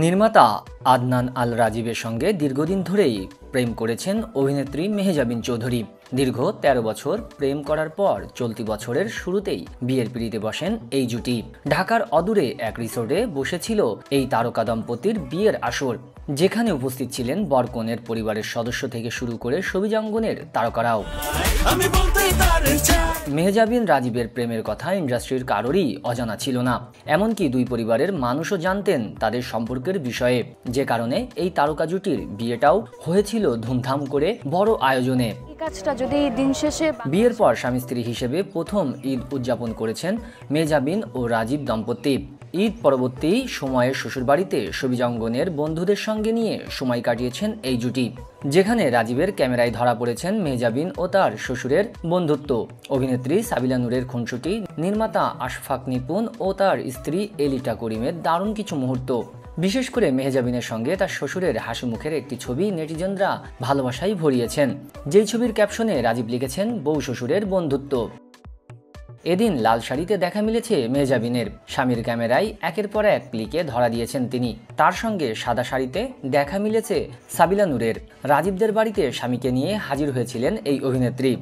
নির্মাতা আদনান আল রাজীবের সঙ্গে দীর্ঘদিন ধরেই প্রেম করেছেন অভিনেত্রী মেহজাবিন চৌধুরী। দীর্ঘ ১৩ বছর প্রেম করার পর চলতি বছরের শুরুতেই বিয়ের পিঁড়িতে বসেন এই জুটি। ঢাকার অদূরে এক রিসোর্টে বসেছিল এই তারকা দম্পতির বিয়ের আসর, যেখানে উপস্থিত ছিলেন বরকনের পরিবারের সদস্য থেকে শুরু করে সবিজাঙ্গনের তারকারাও। মেহজাবিন রাজীবের প্রেমের কথা ইন্ডাস্ট্রির কারোরই অজানা ছিল না, এমনকি দুই পরিবারের মানুষও জানতেন তাদের সম্পর্কের বিষয়ে, যে কারণে এই তারকা জুটির বিয়েটাও হয়েছিল ধুমধাম করে বড় আয়োজনে। বিয়ের পর স্বামী স্ত্রী হিসেবে প্রথম ঈদ উদযাপন করেছেন মেহজাবিন ও রাজীব দম্পতি। ঈদ পরবর্তী সময়ে শ্বশুরবাড়িতে সবিজাঙ্গনের বন্ধুদের সঙ্গে নিয়ে সময় কাটিয়েছেন এই জুটি, যেখানে রাজীবের ক্যামেরায় ধরা পড়েছেন মেহজাবিন ও তার শ্বশুরের বন্ধুত্ব। অভিনেত্রী সাবিলা নূরের খুনসুটি, নির্মাতা আশফাক নিপুণ ও তার স্ত্রী এলিটা করিমের দারুণ কিছু মুহূর্ত। বিশেষ করে মেহজাবিনের সঙ্গে তার শ্বশুরের হাসি মুখের একটি ছবি নেটিজনরা ভালোবাসায় ভরিয়েছেন, যেই ছবির ক্যাপশনে রাজীব লিখেছেন বউ শ্বশুরের বন্ধুত্ব। এদিন লাল শাড়িতে দেখা মিলেছে মেহজাবিনের, স্বামীর ক্যামেরায় একের পর এক ক্লিকে ধরা দিয়েছেন তিনি। তার সঙ্গে সাদা শাড়িতে দেখা মিলেছে সাবিলা নূরের। রাজীবদের বাড়িতে স্বামীকে নিয়ে হাজির হয়েছিলেন এই অভিনেত্রী।